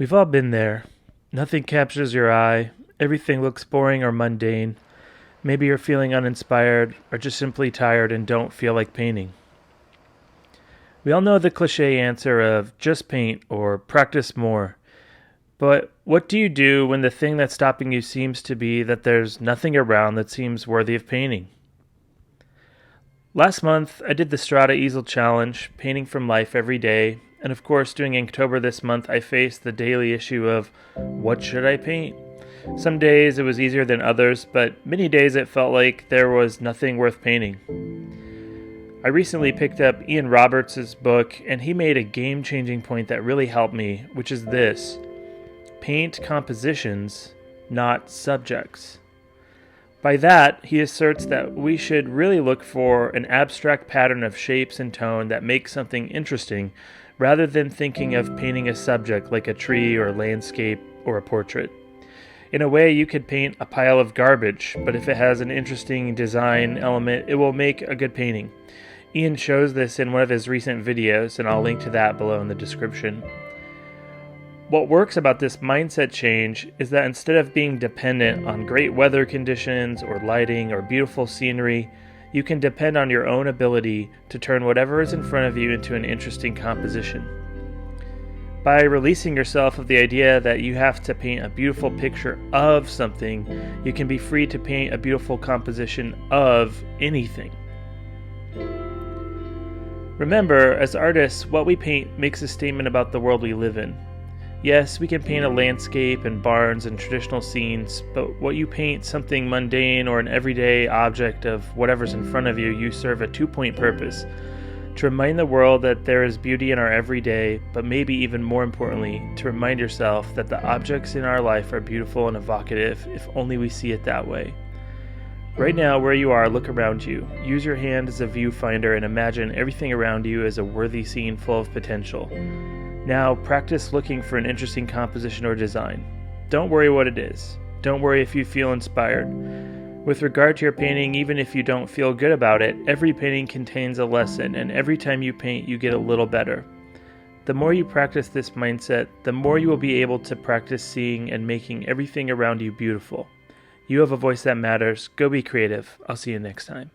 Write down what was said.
We've all been there. Nothing captures your eye, everything looks boring or mundane. Maybe you're feeling uninspired or just simply tired and don't feel like painting. We all know the cliche answer of just paint or practice more. But what do you do when the thing that's stopping you seems to be that there's nothing around that seems worthy of painting? Last month, I did the Strata Easel Challenge, painting from life every day, and of course, doing Inktober this month, I faced the daily issue of what should I paint? Some days it was easier than others, but many days it felt like there was nothing worth painting. I recently picked up Ian Roberts' book, and he made a game-changing point that really helped me, which is this: paint compositions, not subjects. By that, he asserts that we should really look for an abstract pattern of shapes and tone that makes something interesting, rather than thinking of painting a subject like a tree or a landscape or a portrait. In a way, you could paint a pile of garbage, but if it has an interesting design element, it will make a good painting. Ian shows this in one of his recent videos, and I'll link to that below in the description. What works about this mindset change is that instead of being dependent on great weather conditions or lighting or beautiful scenery, you can depend on your own ability to turn whatever is in front of you into an interesting composition. By releasing yourself of the idea that you have to paint a beautiful picture of something, you can be free to paint a beautiful composition of anything. Remember, as artists, what we paint makes a statement about the world we live in. Yes, we can paint a landscape and barns and traditional scenes, but what you paint, something mundane or an everyday object of whatever's in front of you, you serve a two-point purpose: to remind the world that there is beauty in our everyday, but maybe even more importantly, to remind yourself that the objects in our life are beautiful and evocative if only we see it that way. Right now, where you are, look around you. Use your hand as a viewfinder and imagine everything around you as a worthy scene full of potential. Now, practice looking for an interesting composition or design. Don't worry what it is. Don't worry if you feel inspired. With regard to your painting, even if you don't feel good about it, every painting contains a lesson, and every time you paint, you get a little better. The more you practice this mindset, the more you will be able to practice seeing and making everything around you beautiful. You have a voice that matters. Go be creative. I'll see you next time.